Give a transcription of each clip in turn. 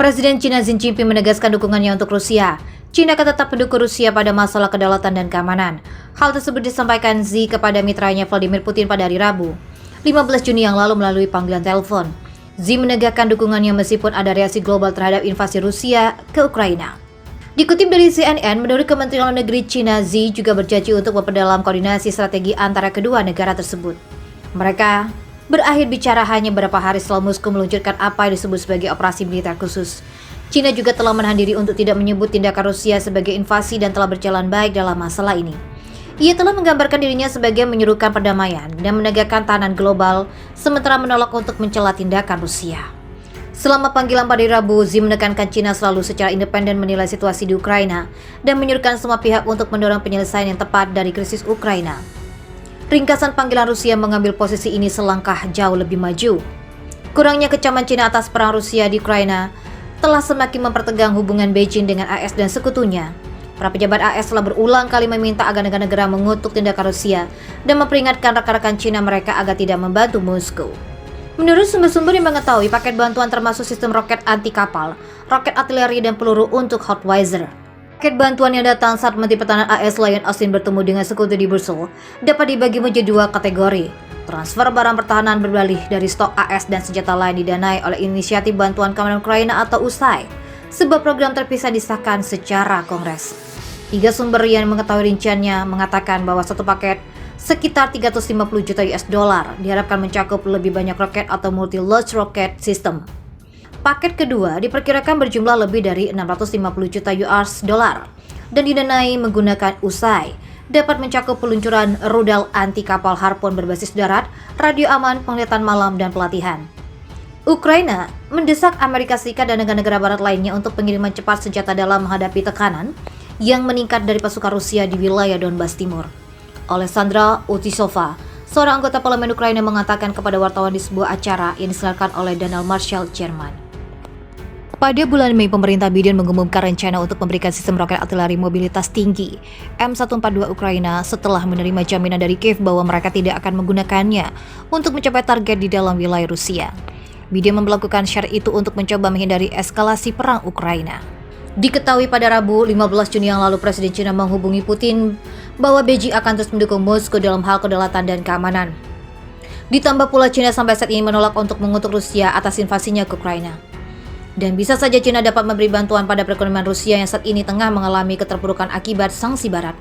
Presiden China Xi Jinping menegaskan dukungannya untuk Rusia. China akan tetap mendukung Rusia pada masalah kedaulatan dan keamanan. Hal tersebut disampaikan Xi kepada mitranya Vladimir Putin pada hari Rabu, 15 Juni yang lalu melalui panggilan telepon. Xi menegaskan dukungannya meskipun ada reaksi global terhadap invasi Rusia ke Ukraina. Dikutip dari CNN, menurut Kementerian Luar Negeri China, Xi juga berjanji untuk memperdalam koordinasi strategi antara kedua negara tersebut. Mereka berakhir bicara hanya beberapa hari setelah Moskow meluncurkan apa yang disebut sebagai operasi militer khusus. China juga telah menahan diri untuk tidak menyebut tindakan Rusia sebagai invasi dan telah berjalan baik dalam masalah ini. Ia telah menggambarkan dirinya sebagai menyerukan perdamaian dan menegakkan tahanan global, sementara menolak untuk mencela tindakan Rusia. Selama panggilan pada Rabu, Xi menekankan China selalu secara independen menilai situasi di Ukraina dan menyerukan semua pihak untuk mendorong penyelesaian yang tepat dari krisis Ukraina. Ringkasan panggilan Rusia mengambil posisi ini selangkah jauh lebih maju. Kurangnya kecaman China atas perang Rusia di Ukraina telah semakin mempertegang hubungan Beijing dengan AS dan sekutunya. Para pejabat AS telah berulang kali meminta agar negara-negara mengutuk tindakan Rusia dan memperingatkan rekan-rekan China mereka agar tidak membantu Moskow. Menurut sumber-sumber yang mengetahui, paket bantuan termasuk sistem roket anti kapal, roket artileri dan peluru untuk Howitzer. Paket bantuan yang datang saat Menteri Pertahanan AS Lloyd Austin bertemu dengan sekutu di Brussels dapat dibagi menjadi dua kategori. Transfer barang pertahanan beralih dari stok AS dan senjata lain didanai oleh Inisiatif Bantuan Keamanan Ukraina atau USAI. Sebuah program terpisah disahkan secara Kongres. 3 sumber yang mengetahui rinciannya mengatakan bahwa satu paket sekitar 350 juta US dollar diharapkan mencakup lebih banyak roket atau multi-launch rocket system. Paket kedua diperkirakan berjumlah lebih dari 650 juta US dollar dan didanai menggunakan USAI, dapat mencakup peluncuran rudal anti kapal Harpoon berbasis darat, radio aman, penglihatan malam, dan pelatihan. Ukraina mendesak Amerika Serikat dan negara-negara barat lainnya untuk pengiriman cepat senjata dalam menghadapi tekanan yang meningkat dari pasukan Rusia di wilayah Donbas Timur. Alexandra Utisova, seorang anggota parlemen Ukraina, mengatakan kepada wartawan di sebuah acara yang diselenggarakan oleh Donald Marshall, Jerman. Pada bulan Mei, pemerintah Biden mengumumkan rencana untuk memberikan sistem roket artileri mobilitas tinggi M142 Ukraina setelah menerima jaminan dari Kiev bahwa mereka tidak akan menggunakannya untuk mencapai target di dalam wilayah Rusia. Biden melakukan syarat itu untuk mencoba menghindari eskalasi perang Ukraina. Diketahui pada Rabu, 15 Juni yang lalu, Presiden China menghubungi Putin bahwa Beijing akan terus mendukung Moskow dalam hal kedaulatan dan keamanan. Ditambah pula China sampai saat ini menolak untuk mengutuk Rusia atas invasinya ke Ukraina. Dan bisa saja China dapat memberi bantuan pada perekonomian Rusia yang saat ini tengah mengalami keterpurukan akibat sanksi Barat.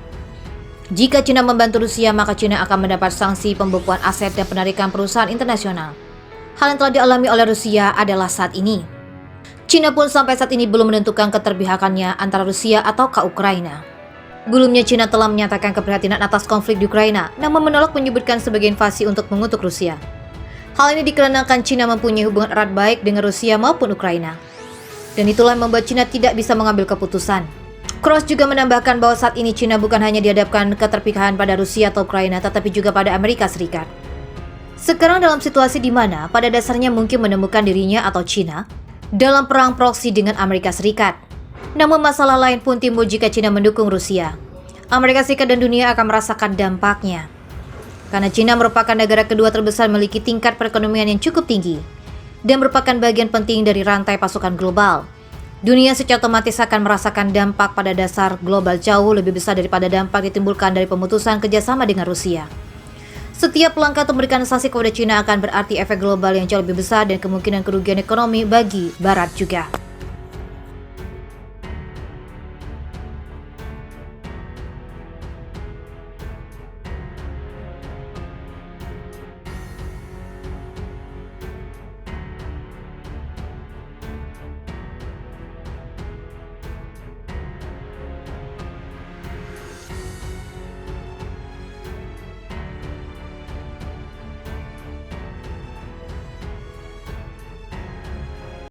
Jika China membantu Rusia, maka China akan mendapat sanksi pembukuan aset dan penarikan perusahaan internasional. Hal yang telah dialami oleh Rusia adalah saat ini. China pun sampai saat ini belum menentukan keterpihakannya antara Rusia atau ke Ukraina. Sebelumnya China telah menyatakan keprihatinan atas konflik di Ukraina, namun menolak menyebutkan sebagai invasi untuk mengutuk Rusia. Hal ini dikarenakan China mempunyai hubungan erat baik dengan Rusia maupun Ukraina. Dan itulah yang membuat China tidak bisa mengambil keputusan. Cross juga menambahkan bahwa saat ini China bukan hanya dihadapkan keterpihakan pada Rusia atau Ukraina, tetapi juga pada Amerika Serikat. Sekarang dalam situasi di mana pada dasarnya mungkin menemukan dirinya atau China dalam perang proksi dengan Amerika Serikat. Namun masalah lain pun timbul jika China mendukung Rusia. Amerika Serikat dan dunia akan merasakan dampaknya. Karena China merupakan negara kedua terbesar memiliki tingkat perekonomian yang cukup tinggi dan merupakan bagian penting dari rantai pasokan global. Dunia secara otomatis akan merasakan dampak pada dasar global jauh lebih besar daripada dampak ditimbulkan dari pemutusan kerjasama dengan Rusia. Setiap langkah untuk memberikan sanksi kepada China akan berarti efek global yang jauh lebih besar dan kemungkinan kerugian ekonomi bagi Barat juga.